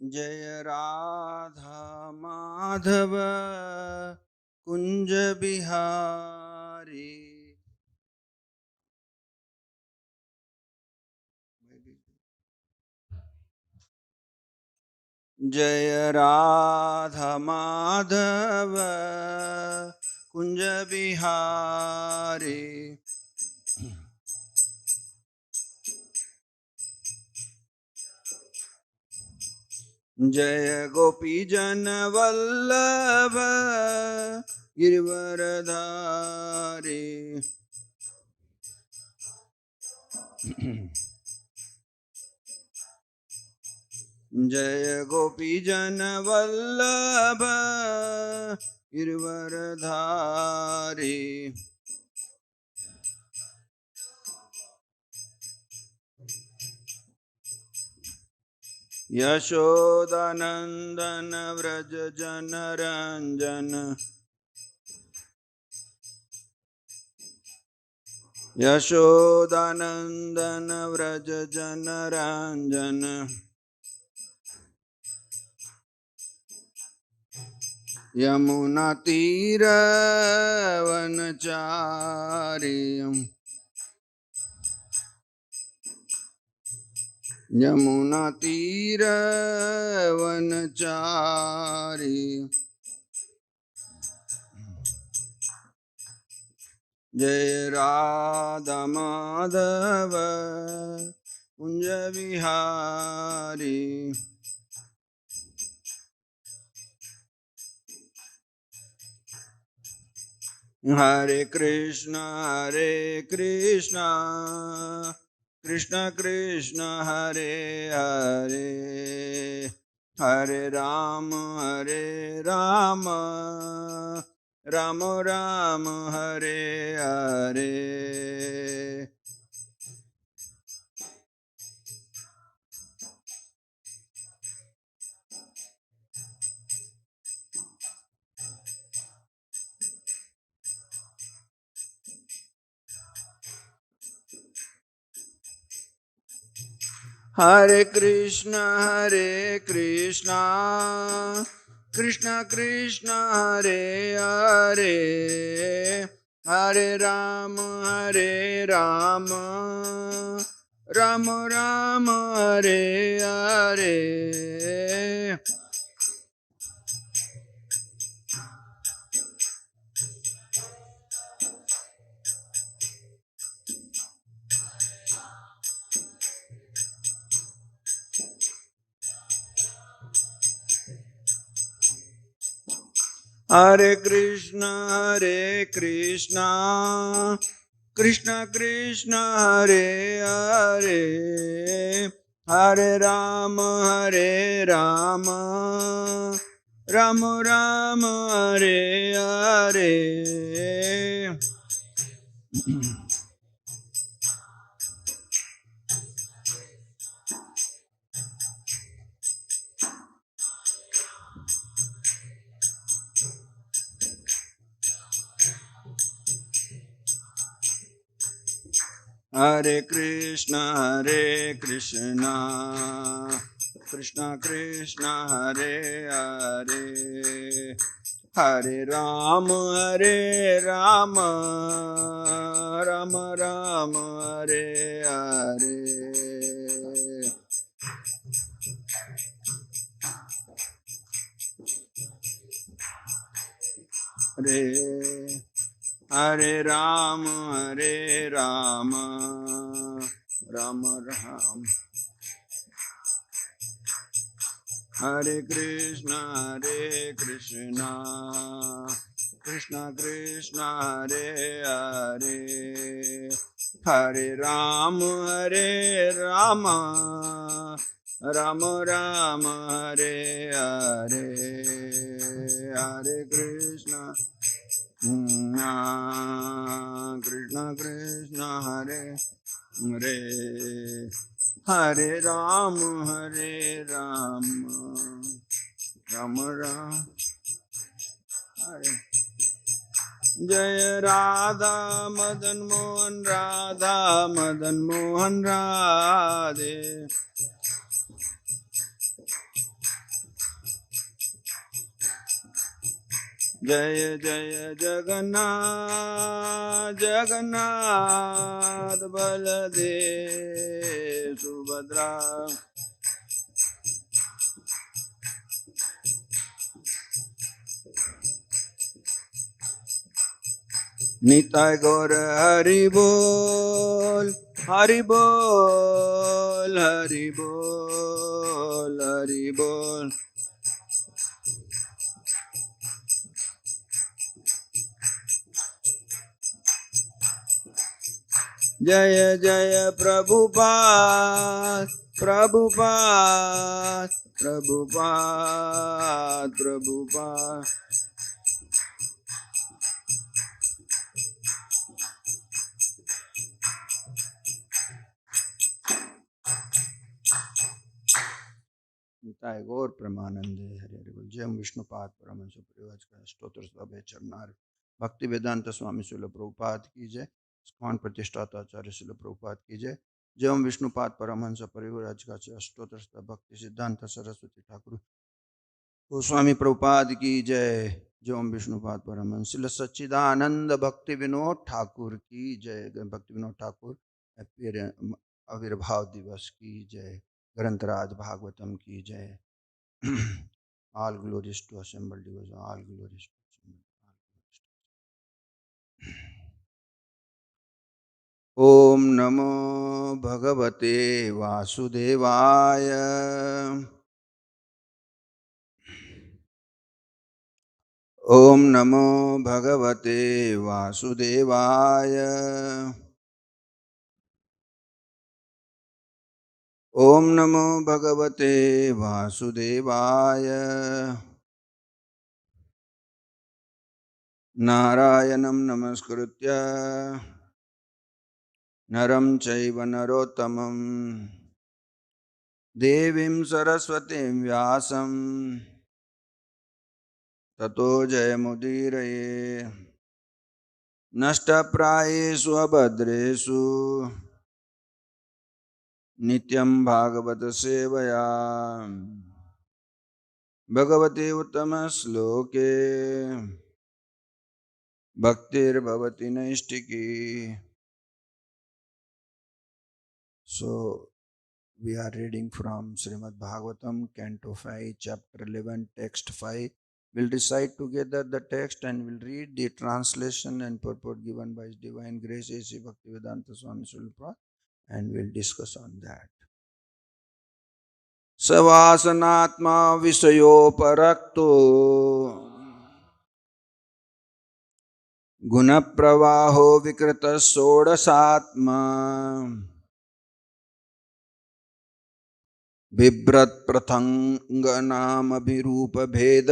जय राधा माधव कुंज बिहारी। जय राधा माधव कुंज बिहारी। जय गोपी जन वल्लभ गिरवरधारी। जय गोपी जन वल्लभ गिरवरधारी। यशोदानंदन व्रज जन रंजन। यशोदानंदन व्रज जन रंजन। यमुना तीर वनचारी। यमुना तीर वनचारी। जय राधा माधव कुंज बिहारी। हरे कृष्णा कृष्ण कृष्ण हरे हरे, हरे राम राम राम हरे हरे। हरे कृष्णा कृष्ण कृष्ण हरे हरे, हरे राम राम राम हरे हरे। हरे कृष्णा कृष्ण कृष्ण हरे हरे, हरे राम राम राम हरे हरे। हरे कृष्णा कृष्ण कृष्ण हरे हरे, हरे राम राम राम हरे हरे। हरे राम राम राम। हरे कृष्णा कृष्ण कृष्ण हरे हरे, हरे राम राम राम हरे हरे। हरे कृष्णा कृष्ण कृष्ण हरे हरे, हरे राम राम राम हरे। जय राधा मदन मोहन राधे। जय जय जगन्नाथ जगन्नाथ बलदेव सुभद्रा निताय गौर हरि बोल हरि बोल हरि बोल हरि बोल जय जय प्रभुपाद प्रभुपाद प्रभुपाद प्रभुपाद निताय गौर प्रेमानंदे हरे हरे बोल। जय विष्णुपाद परमहंस परिवाज का स्तोत्र सभे चरनार भक्ति वेदांत स्वामी शिल प्रभुपाद की जय। इस्कॉन प्रतिष्ठाता आचार्य शिल प्रभुपाद की जय। जय विष्णुपाद परमहंस परिवाज का स्तोत्र भक्ति सिद्धांत सरस्वती ठाकुर गोस्वामी प्रभुपाद की जय। जय विष्णुपाद परमहंस शिल सच्चिदानंद भक्ति विनोद ठाकुर की जय। भक्ति विनोद ठाकुर आविर्भाव दिवस की जय। ग्रंथराज भागवतम की जय। All glories to assembled devotees. All glories to assembled. Om Namo Bhagavate Vasudevaya. Om Namo Bhagavate Vasudevaya. Om Namo Bhagavate Vasudevaya. Narayanam Namaskritya Naram Chaiva Narottamam Devim Saraswatim Vyasam ततो जयमुदीरये नष्टप्रायेषु अभद्रेषु नित्यं भागवत सेवया भगवते उत्तमश्लोके भक्तिर्भवति नैष्टिकी. So we are reading from Srimad Bhagavatam, Canto 5, Chapter 11, Text 5. We'll recite together the text and we'll read the translation and purport given by His Divine Grace A.C. Bhaktivedanta Swami Srila, and we'll discuss on that. सवासनात्मा विषयोपरक्तो गुणप्रवाहो विकृतः षोडशात्मा बिभ्रत्प्रथङ्गनामभिरूपभेद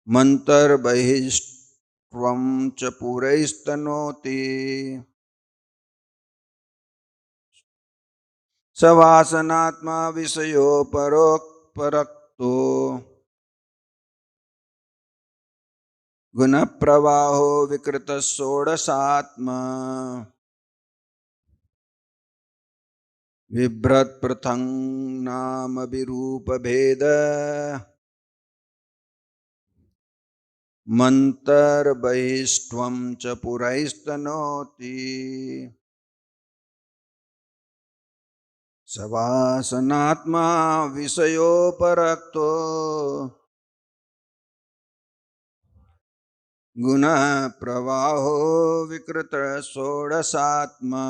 मन्तर्बहिस्त्वं च पुरैस्तनोति सवासनात्मा विषयोपरक्तो गुणप्रवाहो विकृतः षोडशात्मा बिभ्रत्प्रथङ्गनामभिरूपभेद मन्तर्बहिस्त्वं च पुरैस्तनोति सवासनात्मा विषयोपरक्तो गुणप्रवाहो विकृतः षोडशात्मा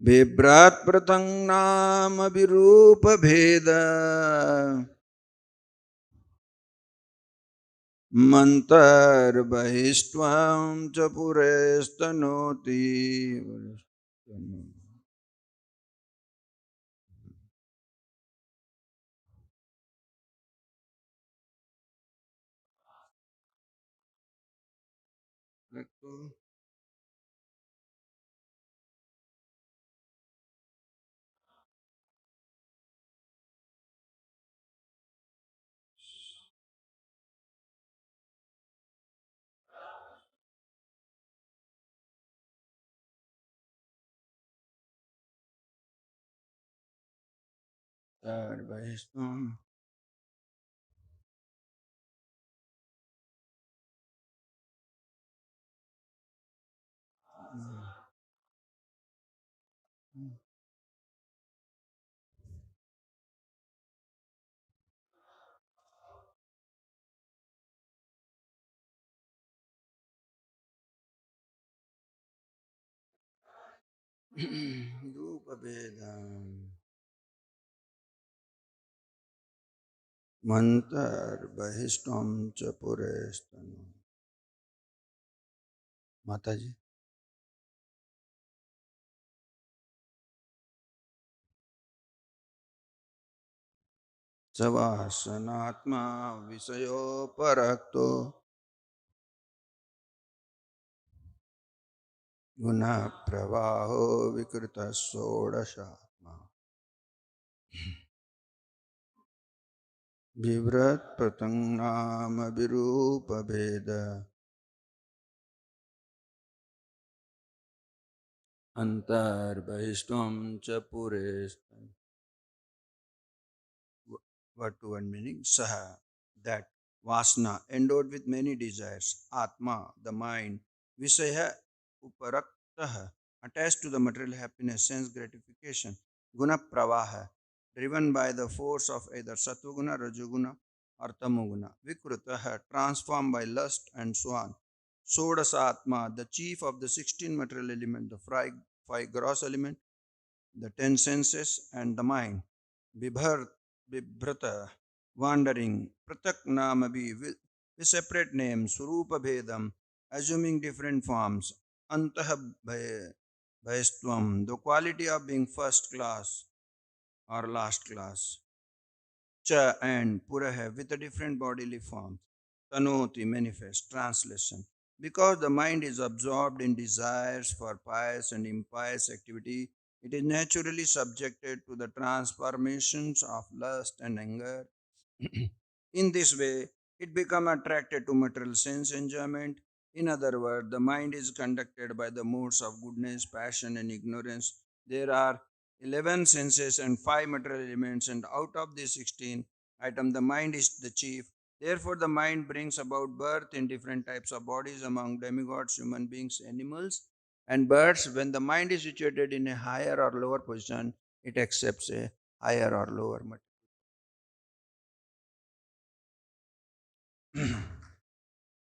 बिभ्रत्प्रथङ्गनामभिरूपभेद मन्तर्बहिस्त्वं च पुरैस्तनोति. Sarvahistvam. Rupa Vedam. Mantar Bahishtam Chapurestanu. Mataji. Savasanatma Visayo Parakto. Guna Pravaho Vikrita Sodashatma. Vivrat Pratangnam Virupa Veda. Antar Bahishtam Chapurestanu. Word-to-word meaning saha, that vasna, endowed with many desires, atma, the mind, visaya, uparaktaha, attached to the material happiness, sense gratification, guna pravaha, driven by the force of either sattvaguna, rajoguna, or tamoguna, vikrutaha, transformed by lust and so on. Sodasa atma, the chief of the 16 material elements, the five gross element, the 10 senses, and the mind. Bibhar, Bibhrata, wandering, Pratak Namabi, with separate names, Surupa Bhedam, assuming different forms, Antaha Bhaistvam, the quality of being first class or last class, Cha and Puraha, with a different bodily forms, Tanoti, manifest, translation. Because the mind is absorbed in desires for pious and impious activity, it is naturally subjected to the transformations of lust and anger. In this way, it becomes attracted to material sense enjoyment. In other words, the mind is conducted by the moods of goodness, passion, and ignorance. There are 11 senses and 5 material elements, and out of these 16 items, the mind is the chief. Therefore, the mind brings about birth in different types of bodies among demigods, human beings, animals, and birds. When the mind is situated in a higher or lower position, it accepts a higher or lower material.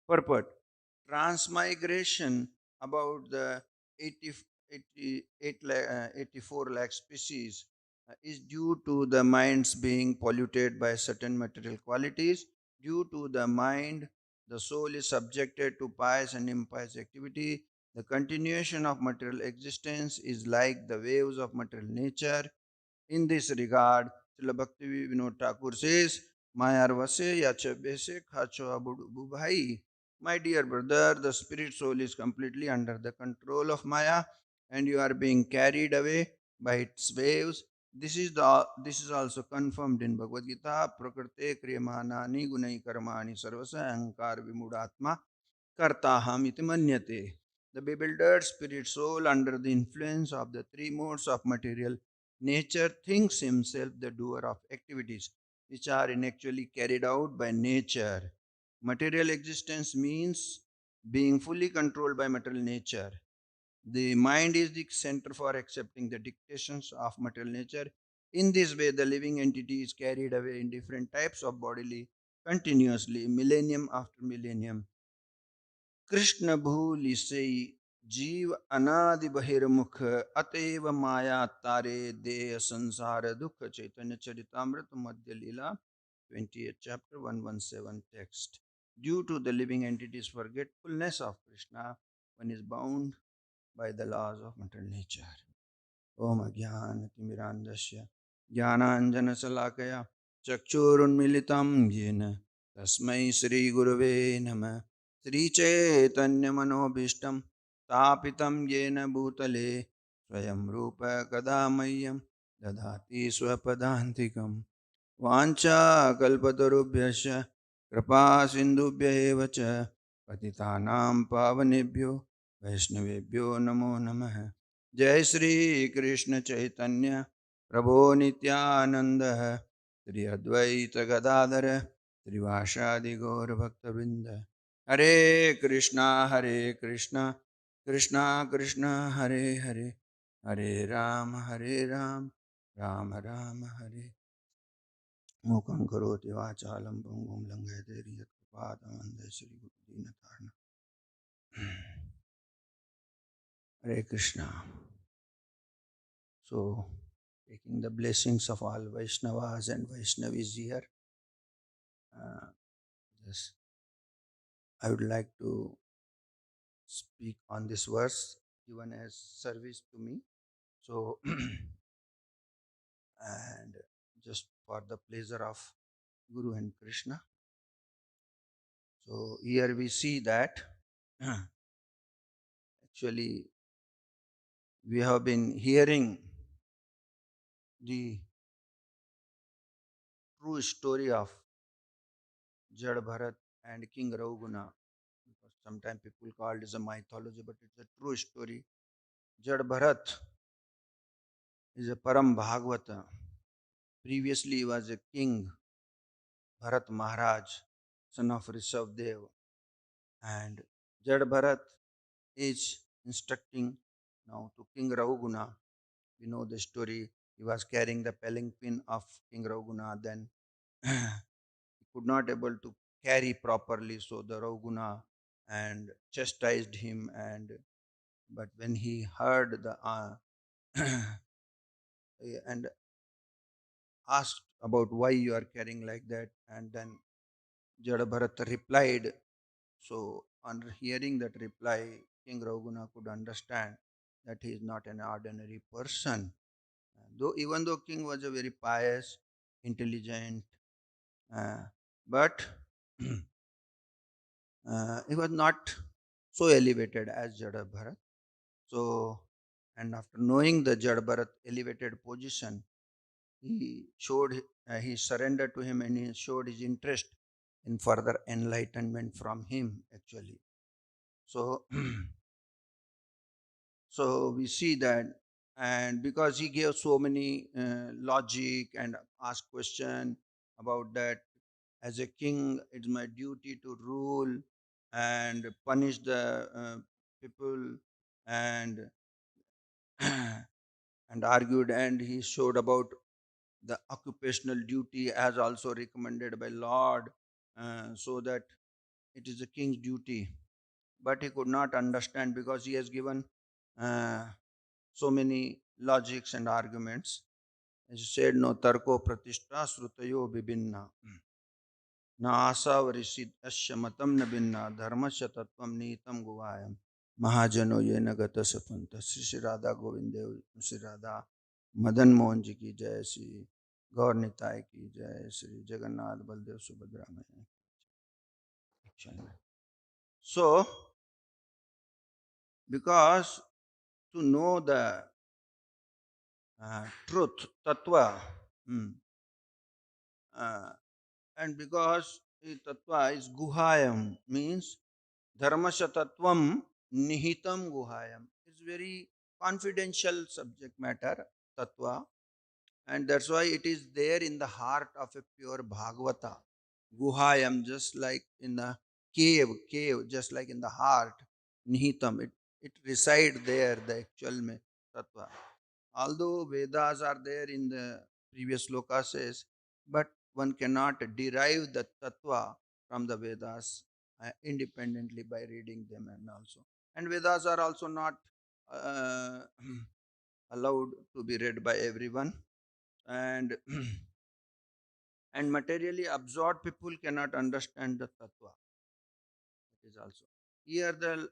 Purport. Transmigration about the 80, 84 lakh species is due to the minds being polluted by certain material qualities. Due to the mind, the soul is subjected to pious and impious activity. The continuation of material existence is like the waves of material nature. In this regard, Srila Bhaktivinoda Thakur says, Mayar vase yacha bese khacho abudu bhai. My dear brother, the spirit soul is completely under the control of Maya and you are being carried away by its waves. This is also confirmed in Bhagavad Gita. Prakrite kriyamanani gunai karmani sarvasa ahankar vimudatma kartaham iti manyate. The bewildered spirit soul, under the influence of the three modes of material nature, thinks himself the doer of activities which are inactually carried out by nature. Material existence means being fully controlled by material nature. The mind is the center for accepting the dictations of material nature. In this way, the living entity is carried away in different types of bodily continuously, millennium after millennium. Krishna भूलि से जीव अनादि बहिर्मुख अतएव माया तारे देह संसार दुख चैतन्य चरितामृत मध्य लीला 28th chapter 117 text. Due to the living entity's forgetfulness of Krishna, one is bound by the laws of material nature. Om Ajnanatimirandasya Jnananjanasalakaya Chakshurunmilitam Yena Tasmai Shri Gurave Namah Shri Chaitanya Manobishtam Tapitam Yena Bhutale Swayam Rupa Kadamayyam Dadhati Swapadantikam Vancha Kalpatarubhyasya Kripa Sindhubhya eva cha Patitanam Pavanebhyo Vaishnavebhyo Namo Namaha. Jai Shri Krishna Chaitanya Prabhu Nityananda, Sri Advaita Gadadhara, Srivasadi Gaur Bhaktavrinda. Hare Krishna, Krishna Krishna, Hare Hare, Hare Ram, Ram Ram, Hare. Mukam karoti vachalam pangum langayate yatpatam ande Sri Guru Dinatarna. Hare Krishna. So, taking the blessings of all Vaishnavas and Vaishnavis here, yes, I would like to speak on this verse given as service to me. So, and just for the pleasure of Guru and Krishna. So, here we see that actually we have been hearing the true story of Jada Bharat and King Rahuguna. Because sometimes people call it as a mythology, but it's a true story. Jada Bharat is a Param Bhagavata. Previously, he was a king, Bharat Maharaj, son of Rishabdev. And Jada Bharat is instructing now to King Rahuguna. We know the story. He was carrying the palanquin of King Rahuguna. Then he could not able to carry properly. So the Rahuguna and chastised him. But when he heard the and asked about why you are carrying like that, and then Jadabharata replied. So, on hearing that reply, King Rahuguna could understand that he is not an ordinary person. Even though King was a very pious, intelligent, uh, but he was not so elevated as Jadabharat. So, and after knowing the Jadabharat elevated position, he surrendered to him and he showed his interest in further enlightenment from him actually. So so we see that, and because he gave so many logic and asked question about that, as a king it's my duty to rule and punish the people, and and argued, and he showed about the occupational duty as also recommended by Lord, so that it is the king's duty. But he could not understand because he has given uh, so many logics and arguments. As he said, no tarko pratishta srutayo vibhinna. Na asa varisid asya matam na binna dharmasya tattvam nitam guvayam. Mahajano ye nagata sapanta. Sri Radha Govindev, Sri Radha Madan Mohan ji ki jai, Sri Gaur Nitai ki jai, Sri Jagannath Baldev Subhadra Mai. So, because to know the truth, tattva, and because tattva is guhayam, means dharmasya tattvam nihitam guhayam. It's very confidential subject matter, tattva, and that's why it is there in the heart of a pure Bhagavata. Guhayam, just like in the cave, just like in the heart, nihitam, it resides there, the actual tattva. Although Vedas are there in the previous sloka says, but one cannot derive the tattva from the Vedas independently by reading them, and also. And Vedas are also not uh, allowed to be read by everyone. And and materially absorbed people cannot understand the tattva. It is also. Here the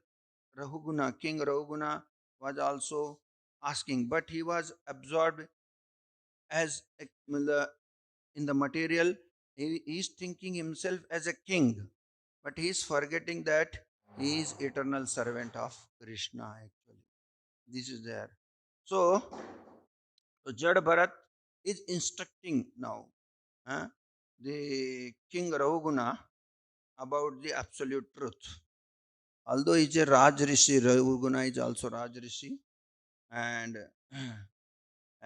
Rahuguna, King Rahuguna was also asking, but he was absorbed as in the material. He is thinking himself as a king, but he is forgetting that he is eternal servant of Krishna actually. This is there. So, Jad Bharat is instructing now the King Rahuguna about the absolute truth. Although he is a Raj Rishi, Rahuguna is also Raj Rishi, and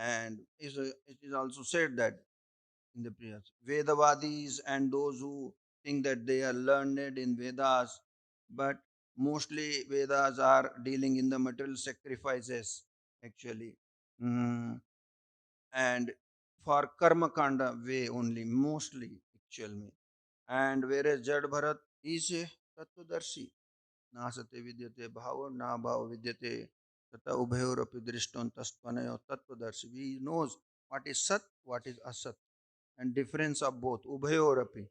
And it is also said that in the previous Vedavadis and those who think that they are learned in Vedas, but mostly Vedas are dealing in the material sacrifices actually. Mm, and for karma kanda way only, mostly actually. And whereas Jad Bharat is a Tattvadarshi, नासते विद्यते भाव ना भाव विद्यते तथा उभयोरपि दृष्टोन्तस्तनयो तत्वदर्शी. We knows what is sat, what is asat, and difference of both ubhayorapi.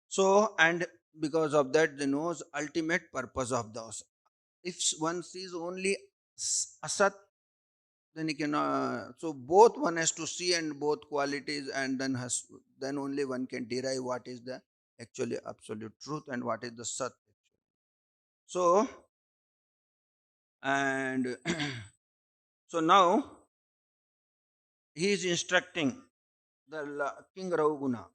So, and because of that they knows ultimate purpose of those. If one sees only asat, then he can so both one has to see and both qualities, and then only one can derive what is the actually absolute truth and what is the sat. So, and so now he is instructing the King Rahuguna.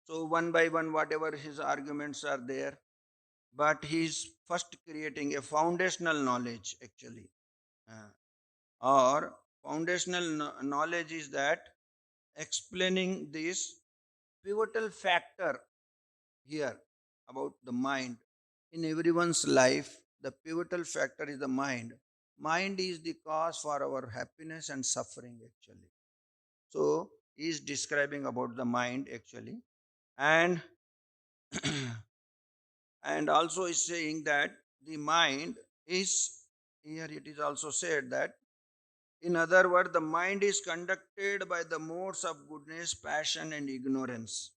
So one by one, whatever his arguments are there, but he is first creating a foundational knowledge actually. Or foundational knowledge is that explaining this pivotal factor here about the mind. In everyone's life, the pivotal factor is the mind. Mind is the cause for our happiness and suffering actually. So he is describing about the mind actually, and and also is saying that the mind is, here it is also said that, in other words, the mind is conducted by the modes of goodness, passion, and ignorance.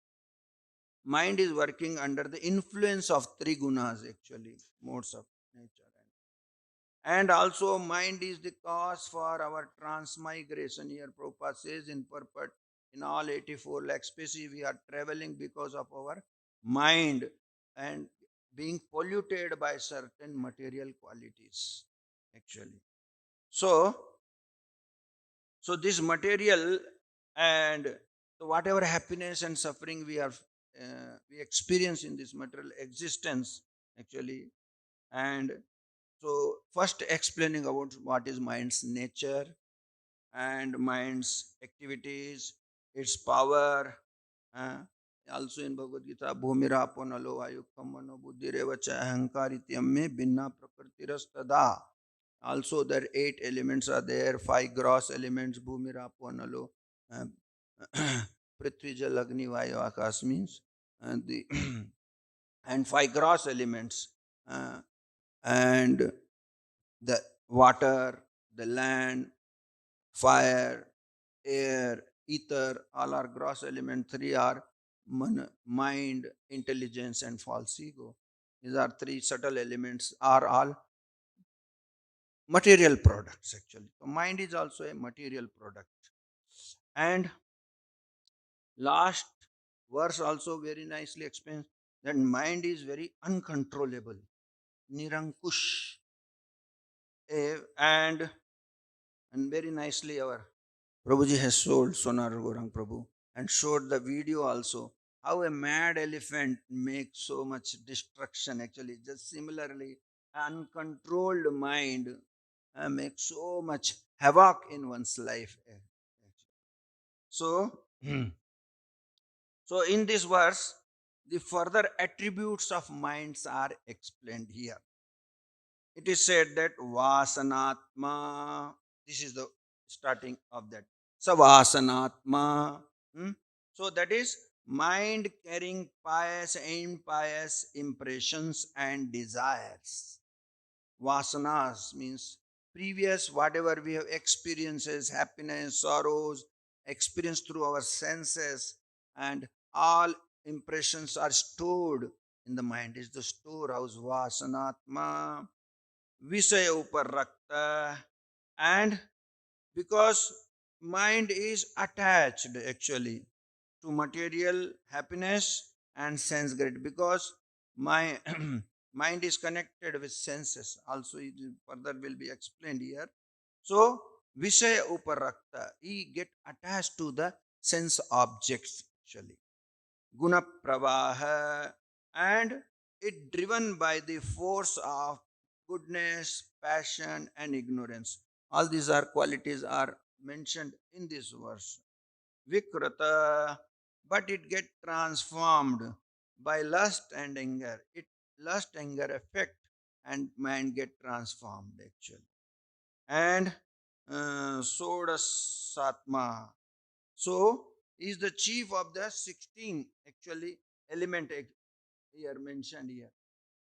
Mind is working under the influence of three gunas actually, modes of nature. And also mind is the cause for our transmigration. Here Prabhupada says in purport, in all 84 lakh species we are traveling because of our mind and being polluted by certain material qualities actually. So, so this material and whatever happiness and suffering we experience in this material existence actually. And so first explaining about what is mind's nature and mind's activities, its power. uh, Also in Bhagavad Gita, Bhumirapo nalo ayukam mano buddhirevacha ahankaritiyamme binna prakritirastada. Also there 8 elements are there, 5 gross elements, Bhumirapo nalo, Prithvi Jal Agni Vayu Akash means, and the and 5 gross elements, and the water, the land, fire, air, ether, all are gross element. 3 are mind, intelligence, and false ego. These are 3 subtle elements, are all material products actually. So mind is also a material product. And last verse also very nicely explains that mind is very uncontrollable, nirankush, and very nicely our Prabhuji has showed, Sonar Gorang Prabhu, and showed the video also, how a mad elephant makes so much destruction actually. Just similarly, uncontrolled mind makes so much havoc in one's life. So, so in this verse, the further attributes of minds are explained here. It is said that Vasanatma, this is the starting of that. Savasanatma. So that is mind carrying pious and impious impressions and desires. Vasanas means previous whatever we have experiences, happiness, sorrows, experienced through our senses, and all impressions are stored in the mind. Is the storehouse Vasanatma. Visaya upar rakta, and because mind is attached actually to material happiness and sense great, because my mind is connected with senses also, it further will be explained here. So Vishaya uparakta, he get attached to the sense objects actually. Guna pravaha, and it driven by the force of goodness, passion, and ignorance. All these are qualities are mentioned in this verse. Vikrata, but it get transformed by lust and anger. It lust, anger affect, and mind get transformed actually. And Sodasatma. So is the chief of the 16 actually element here mentioned here.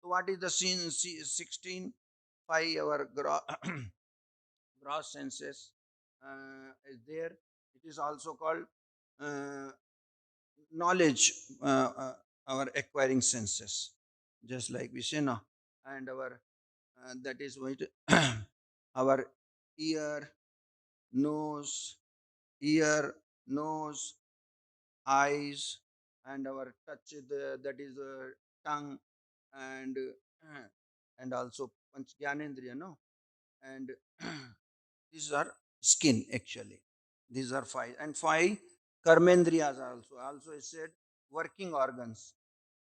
So what is the scene 16? Five our gross senses is there. It is also called uh, knowledge, our acquiring senses, just like we say now, and our that is what our ear, nose, ear, nose, eyes, and our touch, that is tongue, and and also panch gyanendriya, no, and these are skin actually. These are five, and five karmendriyas are also it said working organs: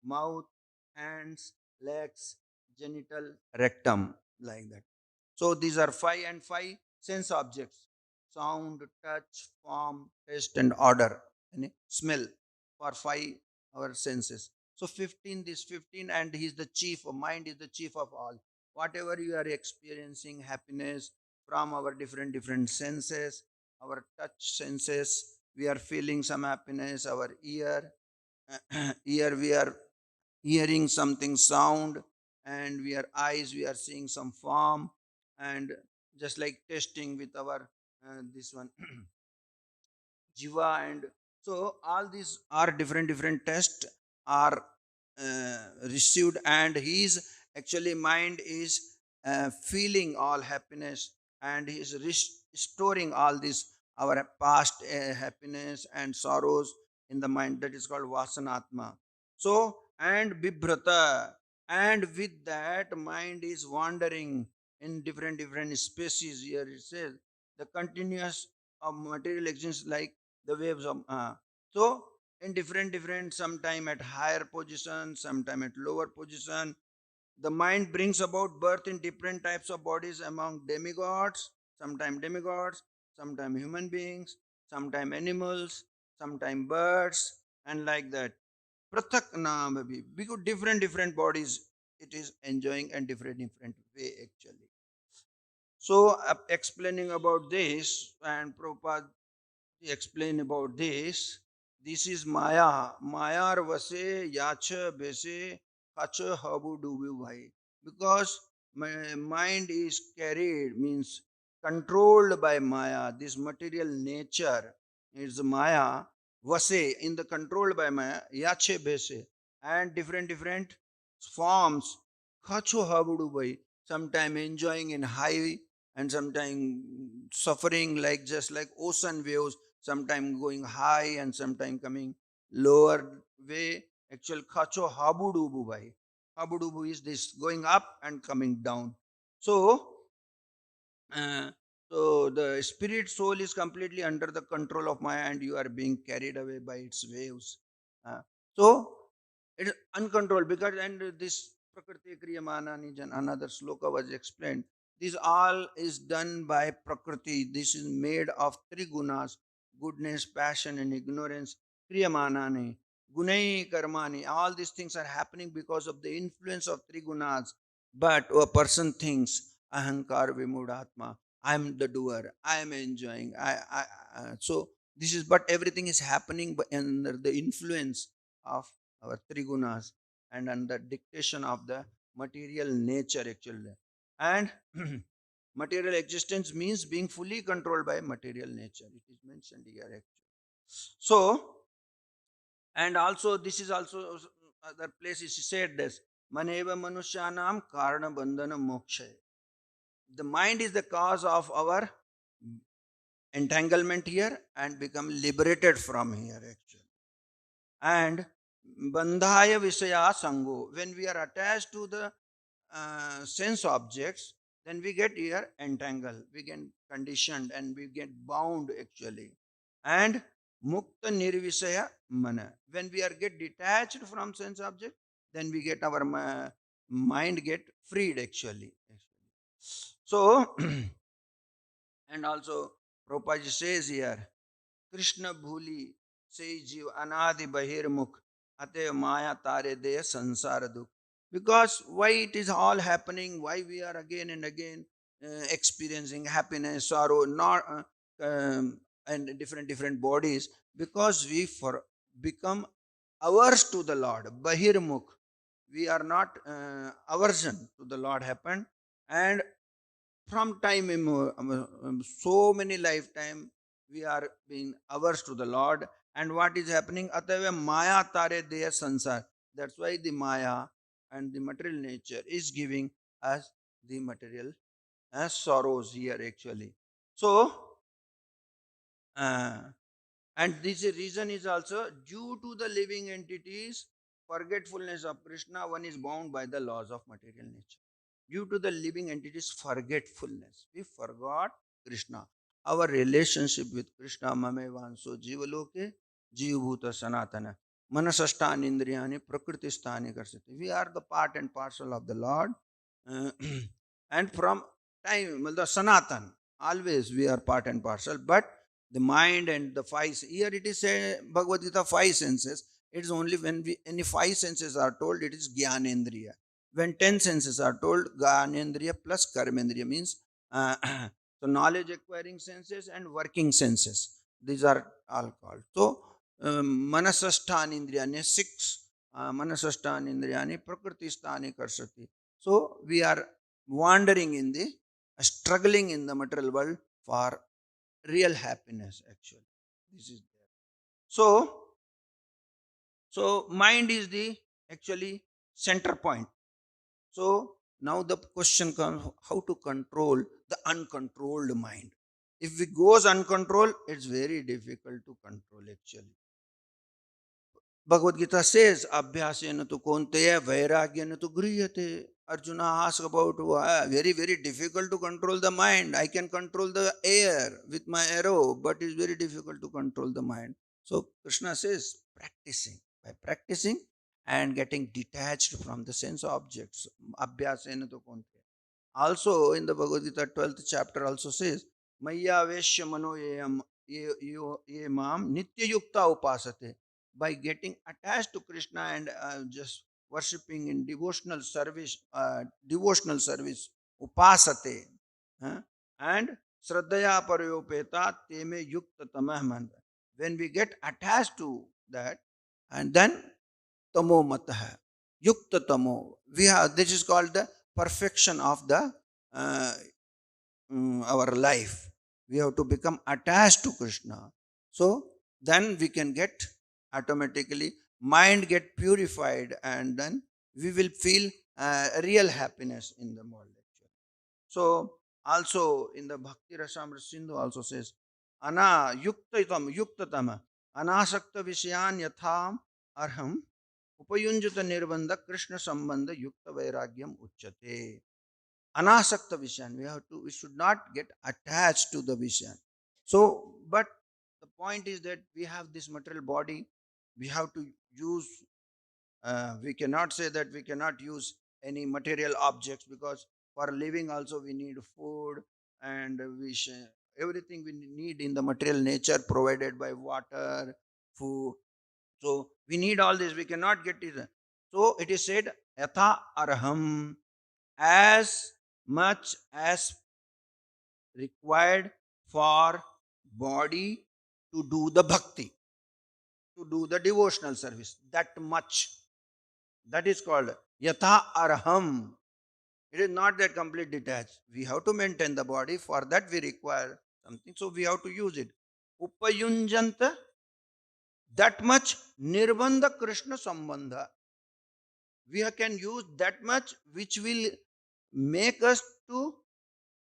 mouth, hands, legs, genital, rectum, like that. So these are five, and five sense objects: sound, touch, form, taste, and odor, and smell, for five our senses. So 15, this 15, and he's the chief of mind, is the chief of all. Whatever you are experiencing happiness from our different senses, our touch senses, we are feeling some happiness, our ear, ear we are hearing something sound, and we are eyes we are seeing some form, and just like testing with our this one jiva, and so all these are different tests are received, and his actually mind is feeling all happiness, and he is restoring all this our past happiness and sorrows in the mind, that is called vasanatma. So and bibhrata, and with that mind is wandering in different species. Here it says the continuous of material existence like the waves of so in different sometime at higher position, sometime at lower position, the mind brings about birth in different types of bodies among demigods, sometime human beings, sometime animals, sometime birds, and like that. Prathak naam bhi, because different bodies it is enjoying and different way actually. So explaining about this, and Prabhupada explain about this. This is Maya. Maya vase yacha bese kacha habu dubu bhai. Because my mind is carried, means controlled by Maya. This material nature is Maya. Vase in the controlled by Maya. Yache bese. And different forms. Kacho habu dubu. Sometime enjoying in high and sometime suffering, like just like ocean waves, sometime going high and sometime coming lower way. Actual khacho habudubu bhai. Habudubu is this going up and coming down. So uh, so the spirit soul is completely under the control of Maya, and you are being carried away by its waves. Uh, so it is uncontrolled, because and this Prakriti Kriyamana Nijan, another sloka was explained. This all is done by Prakriti. This is made of three gunas: goodness, passion, and ignorance. Kriyamanani, Gunai Karmani. All these things are happening because of the influence of three gunas. But a person thinks, Ahankar Vimudatma, I am the doer, I am enjoying. So this is, but everything is happening under the influence of our three gunas and under dictation of the material nature actually. And material existence means being fully controlled by material nature. It is mentioned here actually. So, and also this is also other places he said this: Maneva Manushanam Karana Bandhana Moksha. The mind is the cause of our entanglement here and become liberated from here actually. And bandhaya visaya sango, when we are attached to the sense objects, then we get here entangled, we get conditioned, and we get bound actually. And mukta nirvisaya mana, when we are get detached from sense object, then we get our mind get freed actually. So And also, Prabhupada says here, Krishna bhuli say jiv anadi bahir mukh ate maya tare de sansara dukh. Because why it is all happening, why we are again and again experiencing happiness, sorrow, not and different bodies, because we for become averse to the Lord. Bahir mukh, we are not aversion to the Lord happened, and from time so many lifetime we are being averse to the Lord. And what is happening? Atave maya tare deya sansar. That's why the maya and the material nature is giving us the material sorrows here actually. So uh, and this reason is also due to the living entities forgetfulness of Krishna, one is bound by the laws of material nature. Due to the living entities forgetfulness, we forgot Krishna. Our relationship with Krishna, mame vanso jivaloke jivbhuta sanatana manasasthani indriyani prakriti sthani karsati. We are the part and parcel of the Lord. Uh, and from time, the sanatan, always we are part and parcel, but the mind and the five, here it is a Bhagavad Gita, five senses. It is only when we any five senses are told, it is Gyanendriya. When 10 senses are told, Gyanendriya plus Karmendriya means so knowledge acquiring senses and working senses. These are all called. So Manasasthani Indriyani, six Manasasthani Indriyani, Prakriti Sthani Karsati. So we are wandering in the struggling in the material world for real happiness actually. This is there. So mind is the actually center point. So now the question comes, how to control the uncontrolled mind. If it goes uncontrolled, it's very difficult to control actually. Bhagavad Gita says, Abhyasena tu konteya vairagyena tu griyate. Arjuna asks about very, very difficult to control the mind. I can control the air with my arrow, but it's very difficult to control the mind. So Krishna says, practicing. By practicing and getting detached from the sense objects. Abhyasena tu konteya. Also in the Bhagavad Gita 12th chapter also says, Maya Veshya Mano ye mam nitya yukta upasate. By getting attached to Krishna and just worshipping in devotional service, upasate, and Shraddhaya Parayopeta Teme Yukta Tamah Manda. When we get attached to that, and then Tamo Mataha, Yukta Tamo, we have this is called the perfection of the uh, our life. We have to become attached to Krishna. So then we can get automatically mind get purified, and then we will feel real happiness in the world. Actually. So also in the Bhakti Rasamrita Sindhu also says, Ana yuktatama anasakta vishayan yatham arham upayunjata nirbandha Krishna sambandha yukta vairagyam uchyate. Anasakta Vishan. We should not get attached to the Vishan. So, but the point is that we have this material body, we have to use, we cannot say that we cannot use any material objects, because for living also we need food, and everything we need in the material nature provided by water, food. So we need all this, we cannot get it. So it is said, Yatha Arham, as much as required for body to do the bhakti, to do the devotional service, that much. That is called Yatha Arham. It is not that complete detached. We have to maintain the body. For that we require something. So we have to use it. Upayunjanta, that much Nirbandha Krishna Sambandha. We can use that much which will make us to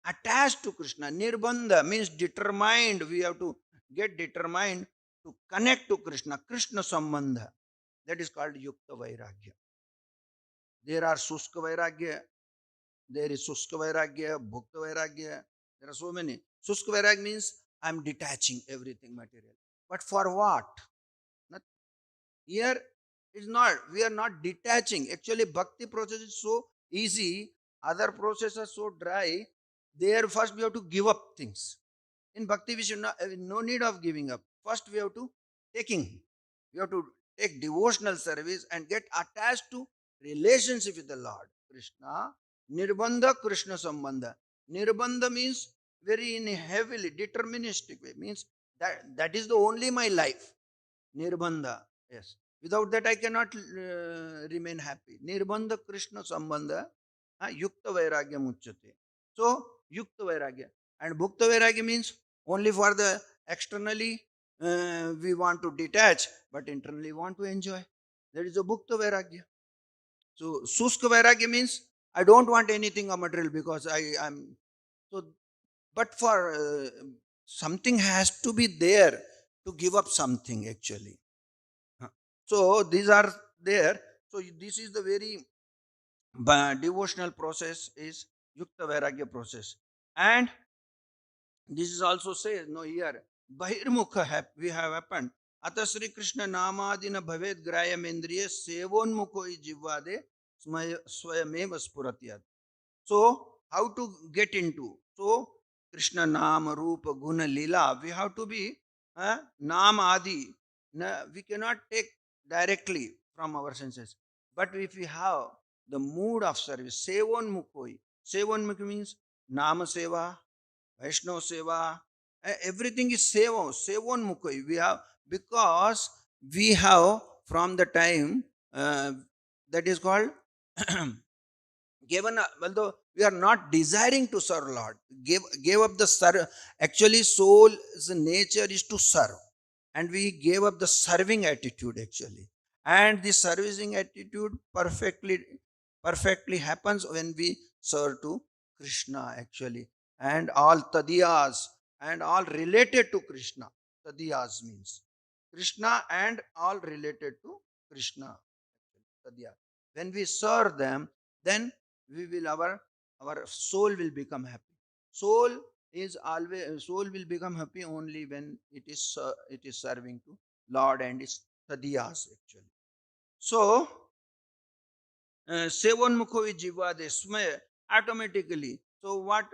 attached to Krishna. Nirbandha means determined. We have to get determined to connect to Krishna. Krishna Sambandha. That is called Yukta Vairagya. There are Suska Vairagya. There is Suska Vairagya, Bhukta Vairagya. There are so many. Suska Vairagya means I am detaching everything material. But for what? Not, here is not. We are not detaching. Actually, Bhakti process is so easy. Other processes are so dry. There first we have to give up things. In bhakti, we should not, no need of giving up. First, we have to taking. We have to take devotional service and get attached to relationship with the Lord. Krishna, Nirbandha Krishna Sambandha. Nirbandha means very in a heavily deterministic way. Means that is the only my life. Nirbandha. Yes. Without that, I cannot remain happy. Nirbandha Krishna Sambandha. Yukta Vairagya Muchyate. So, Yukta Vairagya. And Bhukta Vairagya means only for the externally we want to detach, but internally want to enjoy. That is a Bhukta Vairagya. So, Suska Vairagya means I don't want anything of material because I am. So, but for something has to be there to give up something actually. So these are there. So this is the very devotional process is Yukta Vairagya process. And this is also says, no here, Bahirmukha we have happened. Ata Sri Krishna Namadina Bhaved Grayam Indriya Sevonmukho Jivade Swayameva Spuratyat. So, how to get into? So, Krishna Nama, Rupa, Guna, Lila, we have to be Nama Adi. We cannot take directly from our senses. But if we have the mood of service, Sevon Mukoi. Sevon Mukhi means Nama Seva, Vaishnava Seva, everything is Seva, Sevon Mukoi. We have, because we have from the time that is called given although we are not desiring to serve Lord, gave up the serve. Actually soul's nature is to serve, and we gave up the serving attitude actually. And the servicing attitude perfectly happens when we serve to Krishna actually. And all tadiyas and all related to Krishna. Tadiyas means Krishna and all related to Krishna. Tadiyas, when we serve them, then we will our soul will become happy. Soul will become happy only when it is serving to Lord and its tadiyas actually. So sevan mukho jiva desmay automatically. So what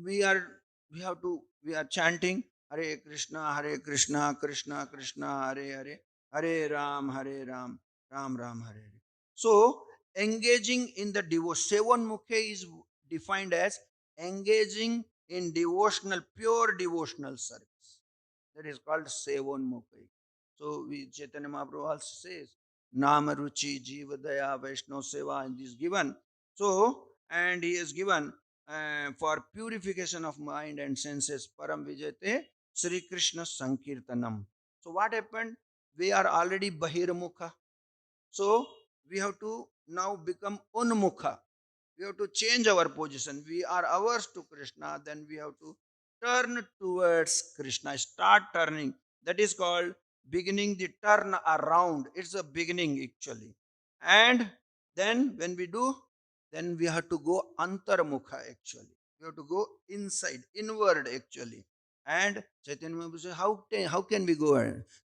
we are we have to we are chanting Hare Krishna Krishna Krishna Hare Hare, Hare Ram Ram Ram Hare Hare. So engaging in the devotion, sevan mukhe is defined as engaging in devotional, pure devotional service. That is called sevan mukhe. So we Chaitanya Mahaprabhu also says Nama Ruchi Jiva Daya Vaishnav Seva, and is given. So and he is given for purification of mind and senses, Param Vijayate Sri Krishna Sankirtanam. So what happened? We are already Bahirmukha. So we have to now become Unmukha. We have to change our position. We are averse to Krishna, then we have to turn towards Krishna, start turning. That is called beginning the turn around. It's a beginning actually. And then when we do, then we have to go antarmukha actually. We have to go inside, inward actually. And Chaitanya Mahaprabhu says, how can we go?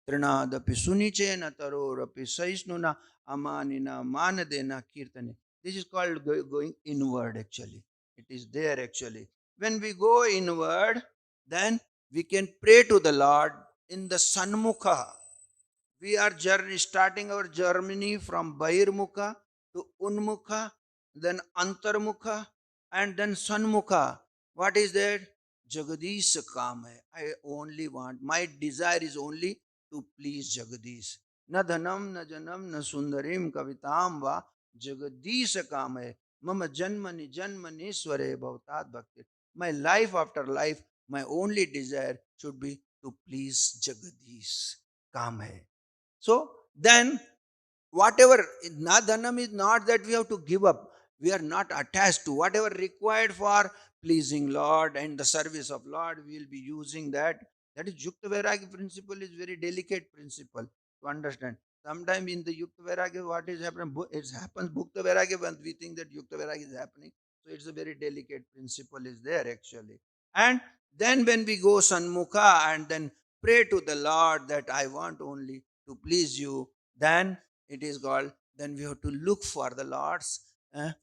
Trinadapi sunichena tarorapi saisnuna amanina manadena kirtane. This is called going inward actually. It is there actually. When we go inward, then we can pray to the Lord in the Sanmukha. We are starting our journey from Bahirmukha to Unmukha, then Antarmukha, and then Sanmukha. What is that? Jagadish Kam hai. I only want, my desire is only to please Jagadish. Na dhanam, na janam, na sundarim kavitam va Jagadish Kam hai. Mama janmani sware bhavtat bhakti. My life after life, my only desire should be to please Jagadish Kam hai. So then, whatever nadhanam is not that we have to give up. We are not attached to whatever required for pleasing Lord and the service of Lord. We will be using that. That is Yukta Vairagya principle is very delicate principle to understand. Sometimes in the Yukta Vairagya, what is happening? It happens Bhukta Vairagya when we think that Yukta Vairagya is happening. So it's a very delicate principle is there actually. And then when we go Sanmukha and then pray to the Lord that I want only to please you, then it is called, then we have to look for the Lord's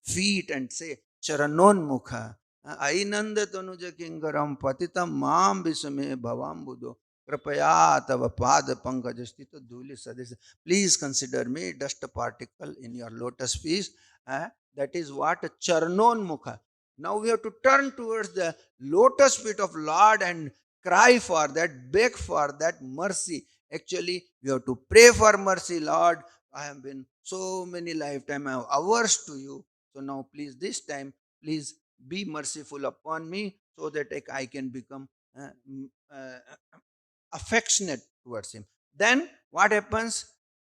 feet and say Charanon Mukha. ainanda tanuja kingaram patitam mam visame bhavam buddho kripaya tava pad pankajastita dhuli sadis. Please consider me dust particle in your lotus feet. That is what charnon mukha. Now we have to turn towards the lotus feet of Lord and cry for that, beg for that mercy. Actually, we have to pray for mercy. Lord, I have been so many lifetime I have averse to you. So now please, this time, please be merciful upon me so that I can become uh, affectionate towards him. Then what happens?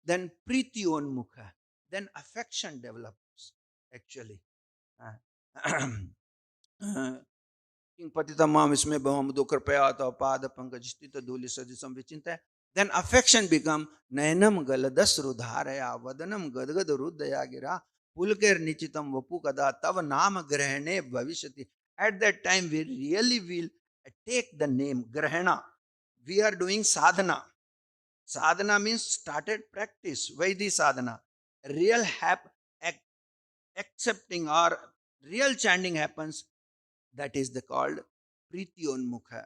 Then priti onmukha. Then affection develops actually. King Patitamam Isme Bhavam Dukrpayata Pada Pankajistita Duli Sadisam Vichinta. Then affection become Nainam Galadas Rudharaya Vadanam Gadgad Rudaya Gira Pulker Nichitam Vapu Kada Tava Nama Grahane Bhavishati. At that time we really will take the name Grahana. We are doing sadhana. Sadhana means started practice. Vaidhi sadhana. Real accepting or real chanting happens. That is the called Priti Onmukha.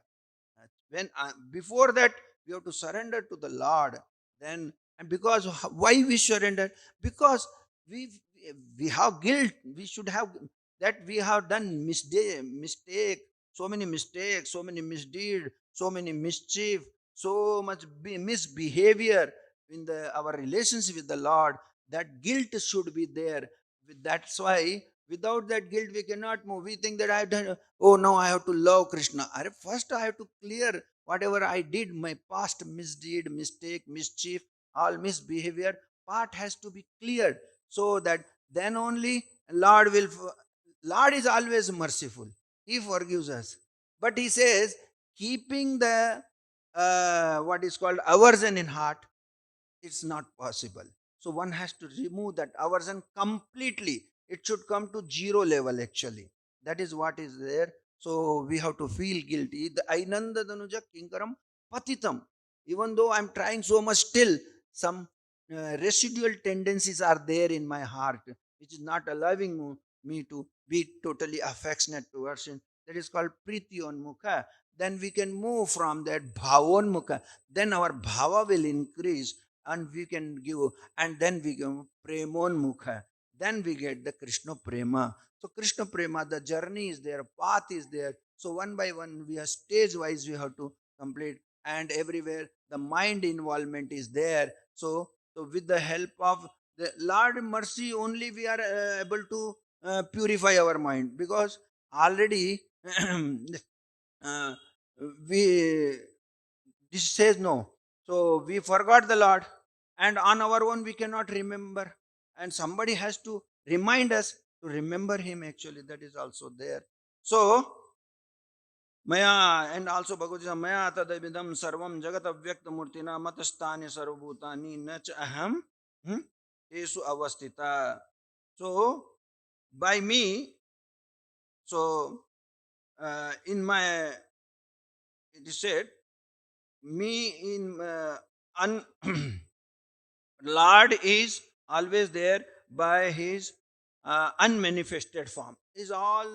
When before that we have to surrender to the Lord. Then, and because why we surrender? Because we we have guilt. We should have that we have done mistake, so many mistakes, so many misdeed, so many mischief, so much misbehavior in our relationship with the Lord. That guilt should be there. That's why without that guilt we cannot move. We think that I have done, oh, now I have to love Krishna. First I have to clear whatever I did, my past misdeed, mistake, mischief, all misbehavior, part has to be cleared, so that then only Lord will. Lord is always merciful. He forgives us. But he says, keeping the what is called aversion in heart, it's not possible. So one has to remove that aversion completely. It should come to zero level actually. That is what is there. So we have to feel guilty. The Ainanda Danuja Kinkaram Patitam. Even though I'm trying so much, still some residual tendencies are there in my heart, which is not allowing me to be totally affectionate towards him. That is called Priti Mukha. Then we can move from that Bhavon Mukha. Then our Bhava will increase and we can give, and then we go premon mukha, then we get the Krishna prema. So Krishna prema, the journey is there, path is there. So one by one we are stage wise we have to complete, and everywhere the mind involvement is there. So with the help of the Lord mercy only we are able to purify our mind, because already uh, we this says no. So we forgot the Lord, and on our own we cannot remember. And somebody has to remind us to remember Him. Actually, that is also there. So Maya, and also Bhagavad Maya tadabidam sarvam jagat avyakta murtina matastani sarvabhutani nach aham esu avastita. So by me, so in my, it is said, me in un Lord is always there by his unmanifested form. Is all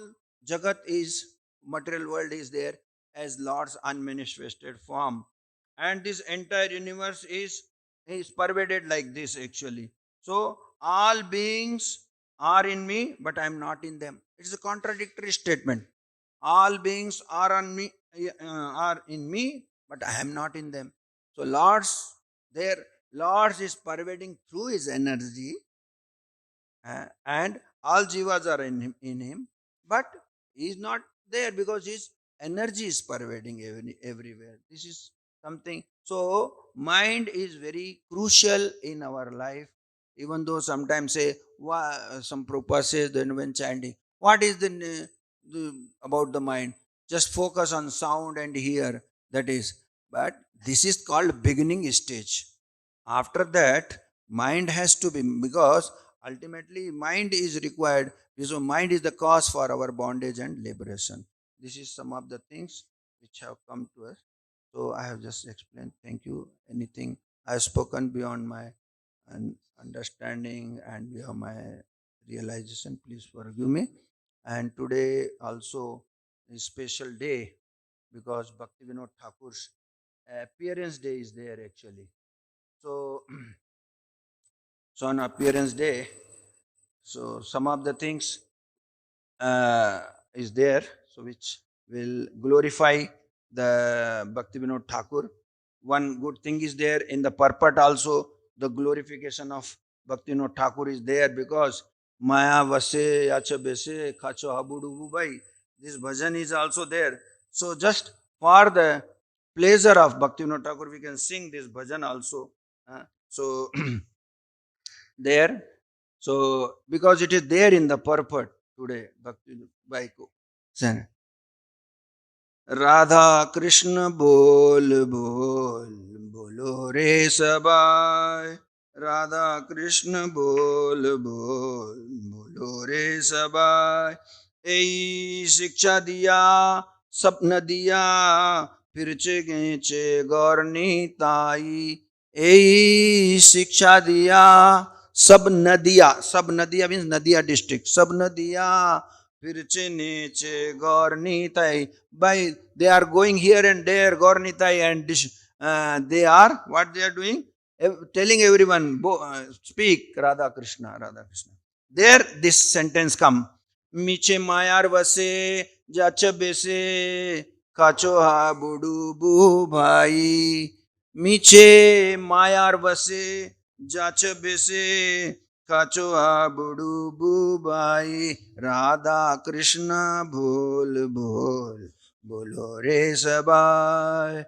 Jagat is material world is there as Lord's unmanifested form, and this entire universe is pervaded like this actually. So all beings are in me, but I am not in them. It is a contradictory statement. All beings are on me, are in me, but I am not in them. So Lord's there. Lord is pervading through his energy, and all jivas are in him, but he is not there because his energy is pervading everywhere. This is something. So mind is very crucial in our life. Even though sometimes say some Prabhupada says then when chanting, what is about the mind? Just focus on sound and hear. That is, but this is called beginning stage. After that, mind has to be, because ultimately mind is required. So mind is the cause for our bondage and liberation. This is some of the things which have come to us. So I have just explained. Thank you. Anything I have spoken beyond my understanding and beyond my realization, please forgive me. And today also is special day because Bhaktivinoda Thakur's appearance day is there actually. So, so on appearance day, so some of the things is there, so which will glorify the Bhaktivinoda Thakur. One good thing is there in the purport also, the glorification of Bhaktivinoda Thakur is there because Maya Vase Yacha Bese Khacho Habudu Bhai. This bhajan is also there. So just for the pleasure of Bhaktivinoda Thakur, we can sing this bhajan also. So there. So because it is there in the purport today, Bhakti Baiko. Radha Krishna बोल बोल बोलो रे सबाय राधा कृष्ण बोल बोल बोलो रे सबाय यही शिक्षा दिया सपन दिया फिर चे गौर नीताई यही शिक्षा दिया सब नदिया मीन्स नदिया डिस्ट्रिक्ट सब नदिया फिर नीचे गौर Nitai by they are going here and there Gaurnitai and they are what they are doing telling everyone speak Radha Krishna there this sentence come miche mayar vase jacha bese kacho ha budu bu bhai miche mayar vase jacha bese kacho ha budu bu bhai Radha Krishna bol bol बोलो रे सबाय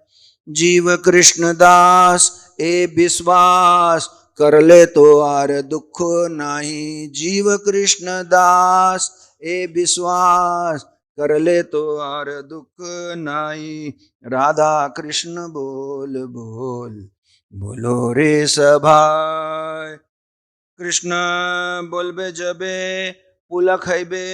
जीव कृष्ण दास ए विश्वास कर ले तो are दुख नहीं जीव कृष्ण दास ए विश्वास कर ले तो आर दुख नहीं राधा कृष्ण बोल बोल बोलो रे सभाय कृष्ण बोलबे जबे पुला खैबे